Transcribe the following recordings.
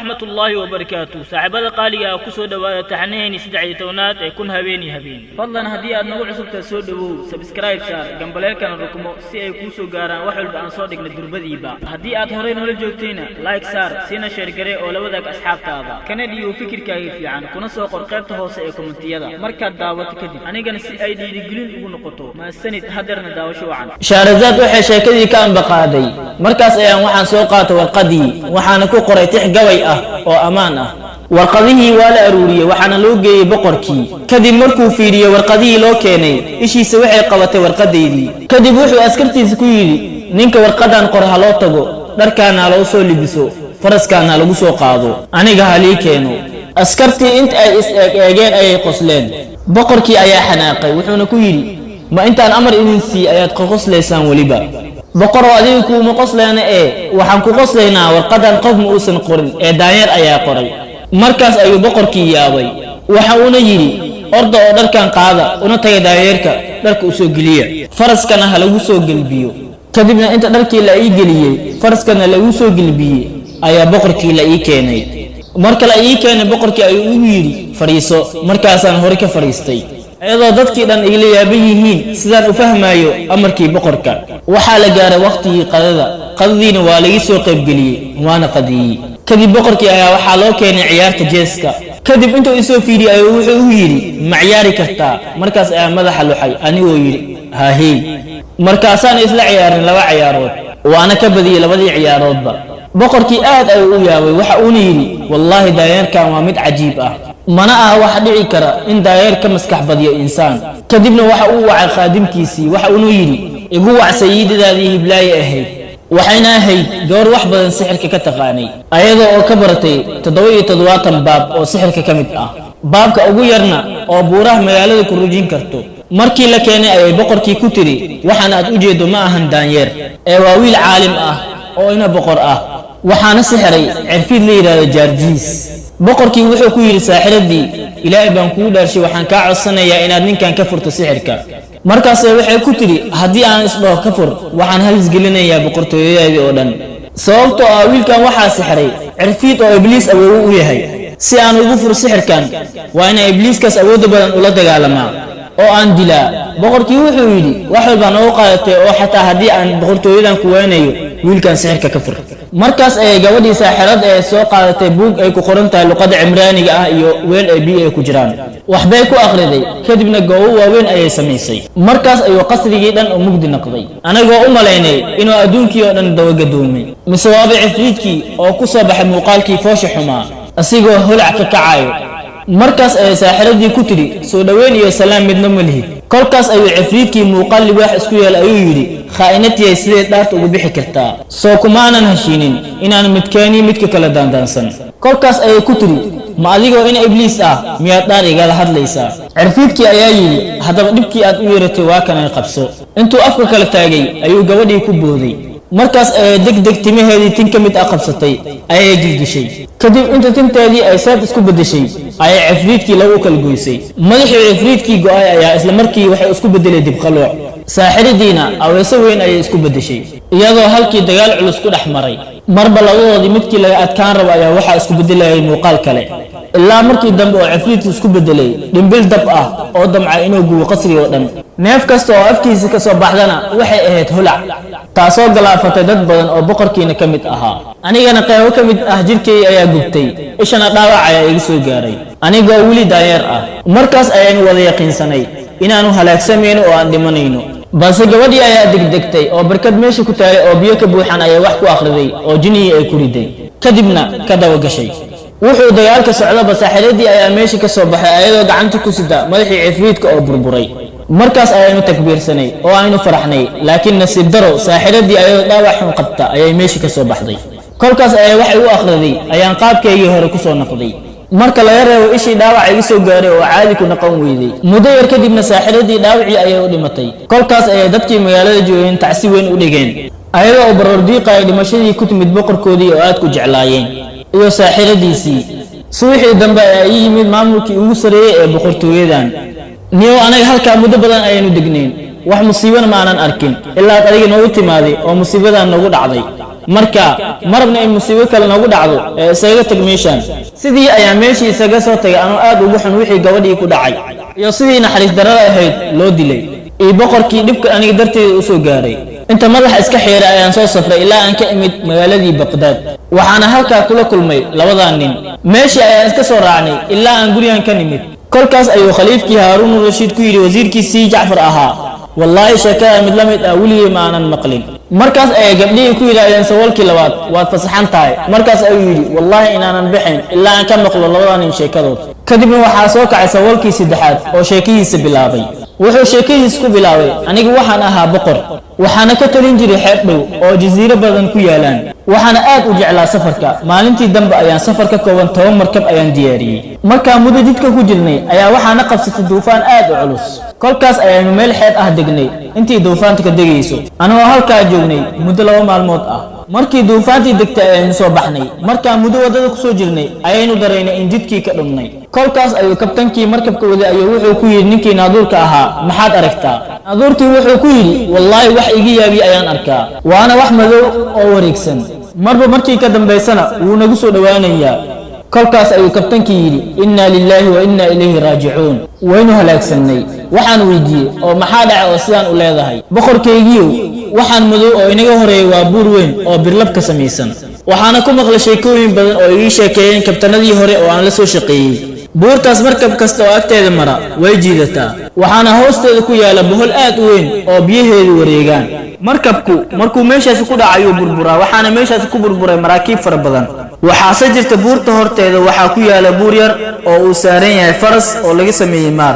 رحمة الله وبركاته صاحب قاليا كسو دواء تحنين سدعي تونات يكون هبيني هبين فضلا هدية نوع سبت سودو سبسكرايب شار جنبليك أنا ركمو سي كوسو جارا وحول بأن صادق ندربدي با هدية هورين ولا جوتينا لايك سار سينا شركري أو ذاك أصحاب تابا كان ليو فكر كيف يعني كنا سوق قرقبته هو سيكون تيادا مركز دعوة كذي أنا جن سي أي دي جلين ونقطه ما السنة هدرنا دعوة شو عن شارزات وحشة كذي كان بقادي مركز أيام وحن سوقات والقدي وحن كو قريتح قوي oo amaan ah warqadihii waa la aruuriyay waxaana loo geeyay boqorkii kadib markuu fiiriyay warqadihii loo keenay ishiisa waxay qabatay warqadeedii kadib wuxuu askartiisa ku yiri ninka warqadan qor ha loo tago dharkaana loo soo libiso faraskaana lagu soo qaado aniga halii keeno askartii inta ay is-eegeen ay qosleen boqorkii ayaa xanaaqay wuxuuna ku yiri ma intaan amar idin sii ayaad qoslaysaan waliba boqor adigu kuma qoslayna waxaan ku qoslaynaa warqadan qof ma uusan qorin daanyeer ayaa qoray markaas ayuu boqorkii yaabay waxa uu yiri ordo oo dharkan qaada una tagay daanyeerka dharka u soo geliya faraskana ha lagu soo galbiyo kadibna inta dharkii la ii geliyay faraskana lagu soo galbiyay ayaa boqorkii la ii keenay marka la ii keenay boqorkii ayuu u yiri fariiso markaasaan hore ka fariistay ayadoo dadkii dhan igla yaaban yihiin sidaan u fahmayo amarkii boqorka waxaa la gaaray waqtigii qadadiina waa laga soo qayb geliyay waana qadiyay kadib boqorkii ayaa waxaa loo keenay ciyaarta jeeska kadib intuu isoo fiiriyay ayuu wuxuu u yiri ma ciyaari kartaa markaas ayaa madaxa luxay anigoo yiri haahey markaasaan isla ciyaarin laba ciyaarood waana ka badiyay labadii ciyaaroodba boqorkii aad ayuu u yaabay waxa uu yiri wallahi daayarkan waa mid cajiib ah mana aha wax dhici kara in daayar ka maskax badiyo insaan kadibna waxa uu wacay qaadimkiisii waxa uu yiri igu wac sayiidadaadii hiblaay ahayd waxayna ahayd door wax badan sixirka ka taqaanay ayadoo oo ka baratay 77 baab oo sixirka ka mid ah baabka ugu yarna oo buuraha magaalada ku rujin karto markii la keenay ay boqorkii ku tiri waxaan aad u jeedo ma ahan daanyeer waa wiil caalim ah oo ina boqor ah waxaana sixiray cirfid la yiraahdo jaarjiis boqorkii wuxuu ku yiri saaxiradii ilaahay baan kugu dhaarshay waxaan ka codsanayaa inaad ninkan ka furto sixirka markaas waxay ku tiri hadii aan isdhoo ka fur waxaan halis gelinayaa boqortooyadeedii oo dhan sababtoo ah wiilkan waxaa sixiray cirfid oo ibliis awood u yahay si aan ugu fur sixirkan waa in ibliiskaas awood badan ula dagaalamaa oo aan dilaa boqorkii wuxuu yiri wax walba noo qaadatay oo xataa hadii aan boqortooyadan ku weynayo wiilkan sixirka ka fur markaas ay gabadhii saaxirad ee soo qaadatay buug ay ku qoran tahay luqada Cimraaniga ah iyo weel ay biyo ku jiraan waxbay ku akhriday kadibna goow waaweyn ayay sameysay markaas ayuu qasrigii dhan u mugdi noqday anagoo u maleynay inuu adduunkii oo dhan dawaagadoomay miswaabi cifriidkii oo ku soo baxay muuqaalkii foosha xumaa asigoo holac ka kacayo markaas ay saaxiradii ku tiri soo dhaweyn iyo salaam midna ma lihid kolkaas ayuu cifriidkii muuqaal wax isku yeel ayuu yiri khaainatiyay sidee dhaarta ugu bixi kartaa soo kumaanan heshiinin inaan midkaani midka kala daandaansan kolkaas ayay ku tiri ma adigoo in ibliis ah miyaad dhaar igala hadlaysaa cirfiidkii ayaa yiri haddaba dhibkii aad u yeeratay waa kan ay qabso intuu afka kala taagay ayuu gabadhii ku booday markaas ay degdeg timaheedii tin ka mid ah qabsatay ayay jilgishay kadib inta tinteedii ay saad isku bedeshay ayay cifriidkii lagu kala goysay madaxii cifriidkii go'ay ayaa isla markii waxay isku bedelay dib qalooc saaxiridiina aweeso weyn ayay isku bedeshay iyadoo halkii dagaal culus ku dhex maray marba labadoodii midkii laga adkaan rabo ayaa waxaa isku bedelayay muuqaal kale ilaa markii dambe oo cifriidkii isku bedelay dhimbil dab ah oo damcay inuu gubo qasriga oo dhan neef kasta oo afkiisa ka soo baxdana waxay ahayd holac taasoo galaafatay dad badan oo boqorkiina ka mid ahaa anigana qaybo ka mid ah jirkay ayaa gubtay ishana dhaawac ayaa iga soo gaaray anigoo wili daanyeer ah markaas ayaan wada yaqiinsanay inaanu halaagsamayno oo aan dhimanayno balse gabadhii ayaa degdegtay oo barkad meesha ku taalay oo biyo ka buuxan ayay wax ku akhriday oo jinniyi ay ku riday kadibna ka dawa gashay wuxuu dagaalka socdaba saaxiradii ayaa meesha ka soo baxay ayadoo gacanta ku sida madaxii cifriidka oo burburay markaas ayaynu takbiirsanay oo aynu faraxnay laakiin nasiib daro saaxiradii ayadoo dhaawac xun qabta ayay meesha ka soo baxday kolkaas ayay waxay u akhriday ayaan qaabkeygii hore ku soo noqday marka laga reebo ishii dhaawac iga soo gaaray oo caadi ku noqon weyday muddo yar kadibna saaxiradii dhaawacii ayay u dhimatay kolkaas ayay dadkii magaalada joogeen tacsi weyn u dhigeen ayadoo oo baroor diiqay dhimashadii ku timid boqorkoodii oo aad ku jeclaayeen iyo saaxiradiisii suuxii dambe ayaa yimid maamulkii ugu sareeyay ee boqortooyadan niyo anaga halka muddo badan ayaynu degneen wax musiibana ma aanan arkin ilaa adiga noogu timaaday oo musiibadan nagu dhacday marka marabna in musiibo kale nagu dhacdo ee isaga tag meeshan sidii ayaa meeshii isaga soo tagay anoo aad ugu xun wixii gabadhii ku dhacay iyo sidii naxariis darrada ahayd loo dilay iyo boqorkii dhibka aniga darteeda u soo gaaray inta madaxa iska xiiray ayaan soo safray ilaa aan ka imid magaaladii Baqdaad waxaana halkaa kula kulmay labadan nin meeshii ayaan iska soo raacnay ilaa aan gurigan ka nimid kolkaas ayuu khaliifkii Haaruun Rashiid ku yiri wasiirkiisii Jacfar ahaa wallahi shakada mid lamid ah waligeey ma aanan maqlin markaas ay gabdhii ku yiraahdeen sawalkii labaad waad fasaxan tahay markaas ayuu yiri wallahi inaanan bixin ilaa aan ka maqlo labadan nin sheekadood kadibna waxaa soo kacay sawalkii saddexaad oo sheekadiisa bilaabay wuxuu sheekadiisa ku bilaabay anigu waxaan ahaa boqor waxaana ka talin jiray xeeb dhow oo jasiiro badan ku yaalaan waxaana aad u jeclaa safarka maalintii dambe ayaan safar ka kooban 10 markab ayaan diyaariyay markaa muddo jidka ku jirnay ayaa waxaana qabsatay duufaan aad u culus kolkaas ayaanu meel xeeb ah degnay intii duufaanta ka degayso anoo halkaa joognay muddo 2 maalmood ah markii duufaantii degtay ayaynu soo baxnay markaa muddo wadada ku soo jirnay ayaynu dareynay in jidkii ka dhumnay kolkaas ayuu kabtankii markabka waday ayuu wuxuu ku yiri ninkii naaduurka ahaa maxaad aragtaa naaduurkii wuxuu ku yiri wallahi wax iga yaabi ayaan arkaa waana wax madow oo wareegsan marba markii ka dambeysana wuu nagu soo dhawaanayaa kolkaas ayuu kabtankii yiri inna lillahi wa inna ilayhi raaji'uun waynu halaagsanay waxaan weydiiyay oo maxaa dhacay oo sidaan u leedahay boqorkaygiiyo waxaan madow oo inaga horeeyay waa buur weyn oo birlab ka samaysan waxaana ku maqlay sheekooyin badan oo ii sheekeeyeen kabtanadii hore oo aan la soo shaqeeyay buurtaas markab kasta oo agteeda mara way jiidataa waxaana hoosteeda ku yaala bohol aad u weyn oo biyaheedu wareegaan markabku markuu meeshaas ku dhacayo burburaa waxaana meeshaas ku burburay maraakiib fara badan waxaase jirta buurta horteeda waxaa ku yaala buur yar oo uu saaran yahay faras oo laga sameeyay maar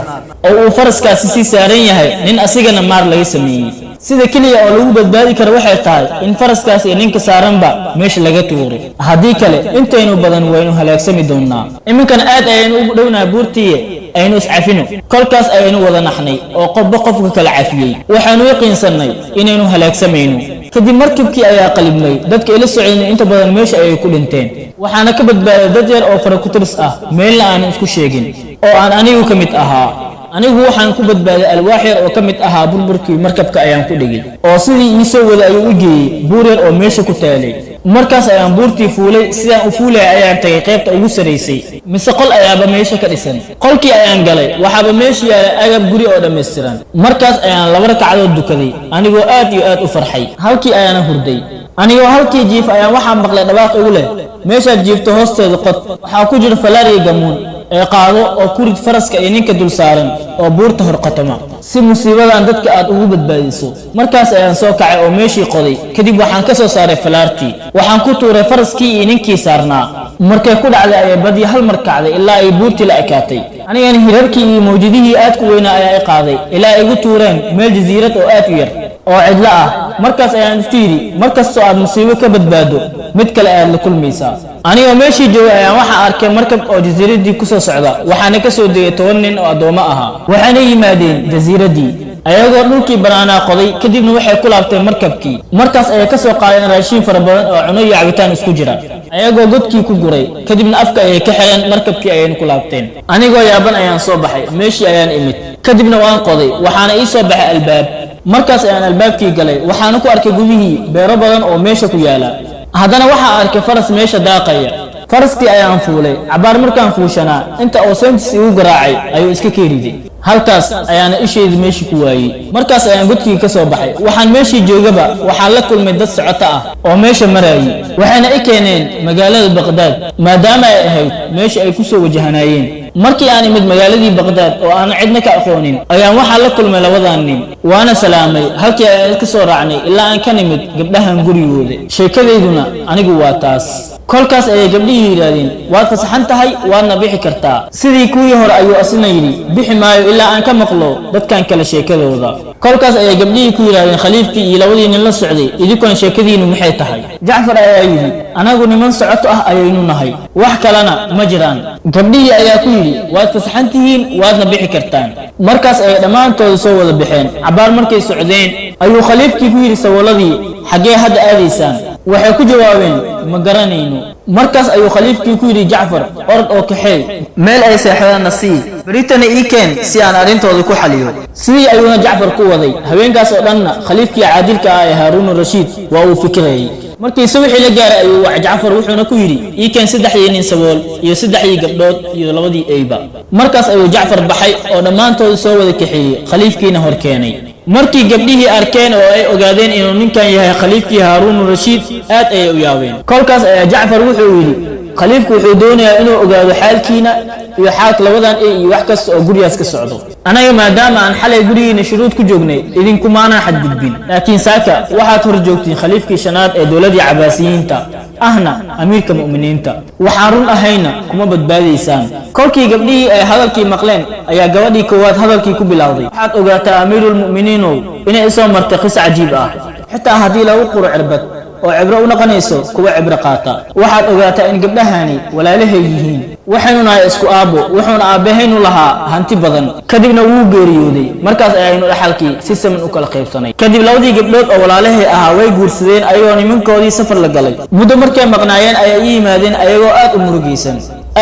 oo uu faraskaasi si saaran yahay nin asigana maar laga sameeyay sida kaliya oo lagu badbaadi karo waxay tahay in faraskaas iyo ninka saaranba meesha laga tuuro haddii kale intaynu badan waynu halaagsami doonaa iminkan aad ayaynu ugu dhownahay buurtii aynu iscafino kolkaas ayaynu wada naxnay oo qofba qofka kala cafiyay waxaanu yaqiinsanay inaynu halaagsamayno kadib markabkii ayaa qalibmay dadka ila socodeen inta badan meesha ayay ku dhinteen waxaana ka badbaaday dad yar oo fara ku tiris ah meelna aan isku sheegin oo aan anigu ka mid ahaa anigu waxaan ku badbaaday alwaax yar oo ka mid ahaa burburkii markabka ayaan ku dhigay oo sidii ii soo wada ayuu u geeyay buur yar oo meesha ku taalay markaas ayaan buurtii fuulay sidaan u fuulay ayaan tagay qaybta ugu sareysay mise qol ayaaba meesha ka dhisan qolkii ayaan galay waxaaba meesha yaala agab guri oo dhammaystiran markaas ayaan 2 ragcadood dukaday anigoo aad iyo aad u farxay halkii ayaana hurday anigoo halkii jiif ayaan waxaan maqlay dhawaaq ugu leh meeshaad jiifto hoosteeda qod waxaa ku jira falaariga gamuun ee qaado oo ku rid faraska iyo ninka dul saaran oo buurta horqatama si musiibadan dadka aad ugu badbaadiso markaas ayaan soo kacay oo meeshii qoday kadib waxaan ka soo saaray falaartii waxaan ku tuuray faraskii iyo ninkii saarnaa markay ku dhacday ayay badi hal mar kacday ilaa ay buurtii la ekaatay anigana hirarkii iyo mawjadihii aad ku weynaa ayaa i qaaday ilaa ay igu tuureen meel jasiirad oo aad u yar oo cidla ah markaas ayaan isku yiri markastoo aad musiibo ka badbaado mid kale aad la kulmaysaa anigoo meeshii joogay ayaan waxaan arkay markab oo jasiiradii ku soo socda waxaana ka soo degay 10 nin oo adoomo ahaa waxaana yimaadeen jasiiradii ayagoo dhulkii banaanaa qoday kadibna waxay ku laabteen markabkii markaas ayay ka soo qaadeen raashin fara badan oo cuno iyo cabitaan isku jira ayagoo godkii ku guray kadibna afka ayay ka xireen markabkii ayayna ku laabteen anigoo yaaban ayaan soo baxay meeshii ayaan imid kadibna waan qoday waxaana ii soo baxay albaab markaas ayaan albaabkii galay waxaana ku arkay gudihii beero badan oo meesha ku yaala haddana waxaa arkay faras meesha daaqaya faraskii ayaan fuulay cabaar markaan fuushanaa inta oo sentis igu garaacay ayuu iska keeriday halkaas ayaana isheedii meeshii ku waayey markaas ayaan godkii ka soo baxay waxaan meeshii joogaba waxaan la kulmay dad socoto ah oo meesha marayay waxayna i keeneen magaalada Baqdaad maadaama ay ahayd meeshii ay ku soo wajahanaayeen markii aan imid magaaladii Baqdaad oo aan cidna ka aqoonin ayaan waxaan la kulmay labadan nin waana salaamay halkii aan ka soo raacnay ilaa aan ka nimid gabdhahan gurigooda sheekadeeduna anigu waa taas kolkaas ayay gabdhihii yiraahdeen waad fasaxan tahay waadna bixi kartaa sidii kuwii hore ayuu asna yiri bixi maayo ilaa aan ka maqlo dadkan kala sheekadooda kolkaas ayay gabdhihii ku yiraahdeen khaliifkii iyo labadii nin la socday idinkoon sheekadiinu maxay tahay Jacfar ayaa yiri anagu niman socoto ah ayaynu nahay wax kalena ma jiraan gabdhihii ayaa ku yiri waad fasaxan tihiin waadna bixi kartaan markaas ay dhamaantood soo wada bixeen cabaar markay socdeen ayuu khaliifkii ku yiri sawaladii xagee hadda aadaysaan waxay ku jawaabeen ma garanayno markaas ayuu khaliifkii ku yiri Jacfar orod oo kaxay meel ay seexdaan nasiib britani ikeen si aan arintooda ku xaliyo sidii ayuuna Jacfar ku waday haweenkaas oo dhanna khaliifkii caadilka ah ee Haaruun Rashiid waa uu fikirayay markii wixii la gaaray ayuu wax Jacfar wuxuuna ku yiri ii keen 3 nin sabool iyo 3 gabdhood iyo labadii ayba markaas ayuu Jacfar baxay oo dhamaantood soo wada kaxeeyay khaliifkiina hor keenay markii gabdhihii arkeen oo ay ogaadeen inuu ninkan yahay khaliifkii Haarun Rashiid aad ay u yaabeen kolkaas ayaa Jacfar wuxuu yiri khaliifku wuxuu doonayaa inuu ogaado xaalkiina iyo xaalka labadan iyo wax kasta oo gurigaas ka socdo anaga maadaama aan xalay gurigiina shuruud ku joognay idinku maana xad gudbin laakiin saaka waxaad hor joogtiin khaliifkii shanaad ee dawladda Cabaasiyiinta ahna amiirka mu'miniinta waxaan run ahayna kuma badbaadaysaan kolkii gabdhihii ay hadalkii maqleen ayaa gabadhii koowaad hadalkii ku bilowday waxaad ogaataa amiirul mu'miniin inay soo martay qis cajiib ah xitaa haddii lagu qoro cirbad oo cibro u noqonayso kuwa cibro qaata waxaad ogaataa in gabdhahani walaalahay yihiin waxaynu nahay isku aabo wuxuuna aabahaynu lahaa hanti badan kadibna wuu geeriyooday markaas ayaynu dhaxalkii si siman u kala qaybsanay kadib labadii gabdhood oo walaalahay ahaa way guursadeen ayagoo nimankoodii safar la galay muddo markay maqnaayeen ayay ii yimaadeen ayagoo aad u murugaysan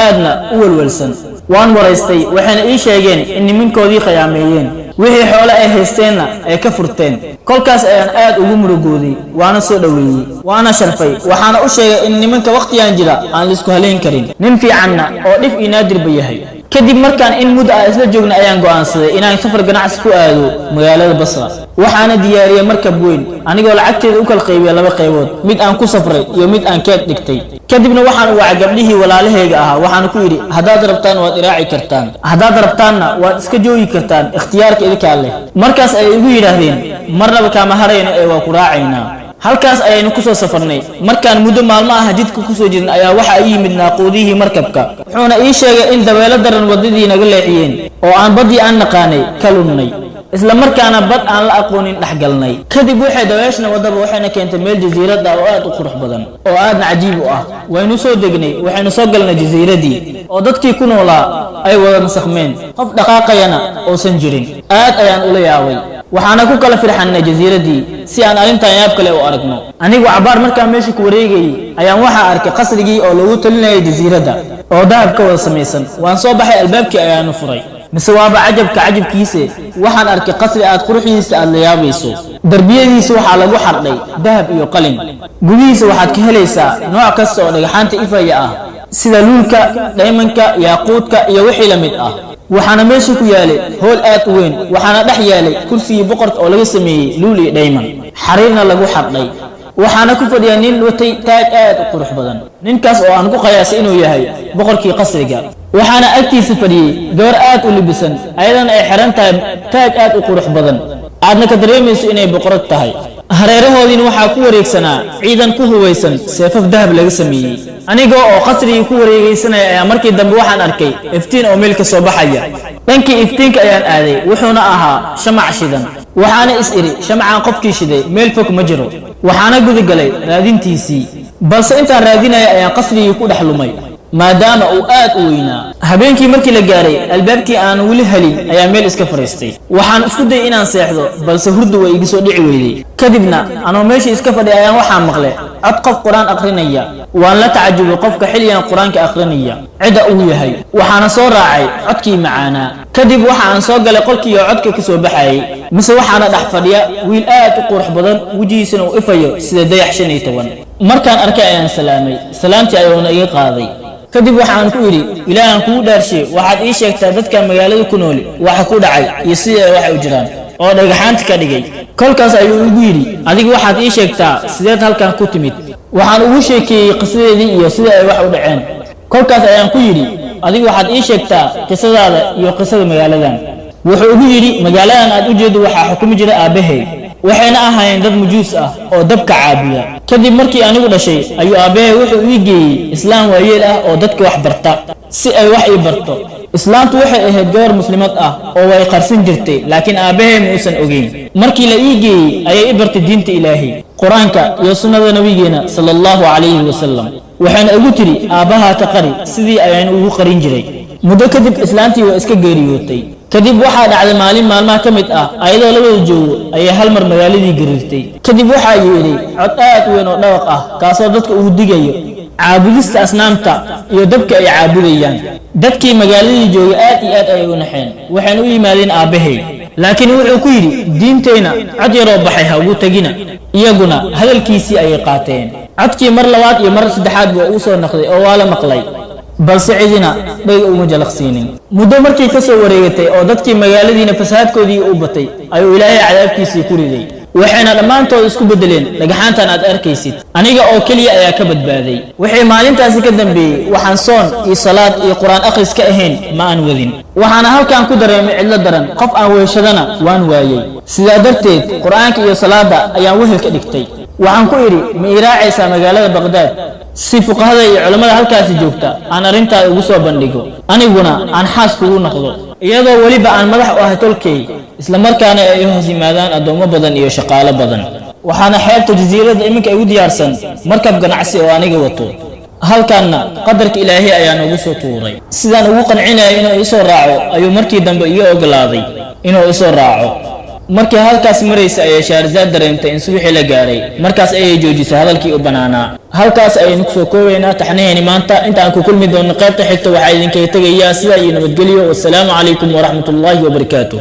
aadna u walwalsan waan waraystay waxayna ii sheegeen in nimankoodii khiyaameeyeen wixii xoolo ay haysteenna ay ka furteen kolkaas ayaan aad ugu murugooday waana soo dhaweeyay waana sharfay waxaana u sheegay in nimanka waqtigan jira aan la isku haleyn karin nin fiicanna oo dhif iyo naadir ba yahay kadib markaan in muddo ah isla joogna ayaan go'aansaday inaan safar ganacsi ku aado magaalada Basra waxaana diyaariyay markab weyn anigoo lacagteeda u kala qaybiyay 2 qaybood mid aan ku safray iyo mid aan keed dhigtay kadibna waxaan u wacay gabdhihii walaalahayga ahaa waxaan ku yiri haddaad rabtaan waad iraaci kartaan haddaad rabtaanna waad iska joogi kartaan ikhtiyaarka idinka leh markaas ay igu yiraahdeen marnaba kama harayna ee waa ku raacaynaa halkaas ayaynu ku soo safarnay markaan muddo maalmo ah jidka ku soo jirnay ayaa waxa ay yimid naaqoodihii markabka wuxuuna ii sheegay in dabeelo daran wadadii naga leexiyeen oo aan badii aan naqaanay ka lumnay isla markaana bad aan la aqoonin dhaxgalnay kadib waxay daweeshna wadaba waxayna keentay meel jasiirad ah oo aad u qurux badan oo aad cajiib u ah waynu soo degnay waxaynu soo galnay jasiiradii oo dadkii ku noolaa ay wada nasakmeen qof dhaqaaqayana oo san jirin aad ayaan ula yaabay waxaana ku kala firxannay jasiiradii si aan arintan yaab kale u aragno anigu cabaar markaa meesha ku wareegay ayaan waxa arkay qasrigii oo lagu talinayay jasiiradda oo dahab ka wada samaysan waan soo baxay albaabkii ayaanu furay mise waaba cajabkiisa waxaan arkay qasri aad quruxiisa aad la yaabayso darbiyadiisa waxaa lagu xardhay dahab iyo qalin gudihiisa waxaad ka helaysaa nooc kasta oo dhagaxaanta ifaya ah sida luulka diamondka yaquudka iyo wixii la mid ah waxaana meesha ku yaalay hool aad u weyn waxaana dhex yaalay kursigii boqorka oo laga sameeyay luul iyo diamond xariirna lagu xardhay waxaana ku fadhiya nin watay taaj aad u qurux badan ninkaas oo aan ku qiyaasay inuu yahay boqorkii qasriga waxaana agtiisa fadhiyay gabar aad u libisan ayadana ay xiran tahay taaj aad u qurux badan aadna ka dareemayso inay boqorad tahay hareerahoodiina waxaa ku wareegsanaa ciidan ku hubaysan seefaf dahab laga sameeyay aniga oo qasrigii ku wareegaysanaya ayaa markii dambe waxaan arkay iftiin oo meel ka soo baxaya dhankii iftiinka ayaan aaday wuxuuna ahaa shamac shidan waxaana is iri shamacaan qofkii shiday meel fog ma jiro waxaana gudagalay raadintiisii balse intaan raadinaya ayaan qasrigii ku dhex lumay maadaama uu aad u weynaa habeenkii markii la gaaray albaabkii aan weli helin ayaa meel iska fariistay waxaan isku day inaan seexdo balse hurdu way iga soo dhici weyday kadibna anoo meeshii iska fadhiya ayaan waxaan maqlay cod qof quraan akhrinaya waan la tacajubay qofka xilligan quraanka akhrinaya cida uu yahay waxaana soo raacay codkii macaanaa kadib waxa aan soo galay qolkii oo codka ka soo baxayay mise waxaana dhex fadhiya wiil aad u qurux badan wajigiisana uu ifayo sida dayax 15 markaan arkay ayaan salaamtii ayuuna iga qaaday kadib waxaan ku yiri ilaahan kuu dhaarshay waxaad ii sheegtaa dadka magaalada ku nool waxa ku dhacay iyo sida ay wax u jiraan oo dhagaxaanta ka dhigay kolkaas ayuu ugu yiri adigu waxaad ii sheegtaa sideed halkan ku timid waxaan ugu sheekeeyay qisadeedii iyo sida ay wax u dhaceen kolkaas ayaan ku yiri adigu waxaad ii sheegtaa qisadaada iyo qisada magaaladan wuxuu ugu yiri magaaladan aad u jeedo waxa xukumi jira aabahay waxayna ahaayeen dad mujuus ah oo dabka caabiya kadib markii anigu dhashay ayuu aabahay wuxuu ii geeyay islaam waayeel ah oo dadka wax barta si ay wax ii barto islaamtu waxay ahayd gabar muslimad ah oo way qarsan jirtay laakiin aabahay ma uusan ogeyn markii la ii geeyay ayay i bartay diinta ilaahay quraanka iyo sunnada nabigeena sallallahu alayhi wasallam waxaana ugu tiri aabaha ka qari sidii ayaan ugu qarin jiray muddo kadib islaantii waa iska geeriyootay kadib waxaa dhacday maalin maalmaha ka mid ah ayadoo la wada joogo ayay hal mar magaaladii gariirtay kadib waxaa yeedhay cod aad u weyn oo dhawaq ah kaasoo dadka ugu digayo caabudista asnaamta iyo dabka ay caabudayaan dadkii magaaladii joogay aad iyo aad ayay u naxeen waxayna u yimaadeen aabahay laakiin wuxuu ku yidhi diinteyna cod yaroo baxay ha ugu tegina iyaguna hadalkiisii ayay qaateen codkii mar labaad iyo mar saddexaad buu u soo noqday oo waa la maqlay balse cidina dhayga uma jalaqsiinin muddo markii ka soo wareegatay oo dadkii magaaladiina fasaadkoodii u batay ayuu ilaahay cadaabkiisii ku riday waxayna dhammaantood isku beddeleen dhagaxaantan aad arkaysid aniga oo keliya ayaa ka badbaaday wixii maalintaasi ka dambeeyey waxaan soon iyo salaad iyo qur-aan akhris ka ahayn ma aan wadin waxaana halkan ku dareemay cidlo daran qof aan weeshadana waan waayey sidaa darteed qur-aanka iyo salaada ayaan wehel ka dhigtay waxaan ku idhi ma ii raacaysaa magaalada baqdaad si fuqahada iyo culammada halkaasi joogta aan arrintaada ugu soo bandhigo aniguna aan xaas kugu noqdo iyadoo weliba aan madax u ahay tolkay isla markaana ay hoos yimaadaan addoommo badan iyo shaqaalo badan waxaana xeebta jasiiradda iminka igu diyaarsan markab ganacsi oo aniga wato halkaanna qadarka ilaahay ayaa noogu soo tuuray sidaan ugu qancinaya inuu isoo raaco ayuu markii dambe ii ogolaaday inuu isoo raaco markii halkaas maraysa ayay Shahrazad dareemtay in subaxii la gaaray markaas ayay joojisay hadalkii u banaanaa halkaas ayaynu ku soo koobaynaa taxniyeeni maanta inta aan ku kulmi doono qaybta xigta waxaa idinkaga tegayaa sida iyo nabadgelyo wassalaamu calaykum waraxmatullaahi wabarakaatuh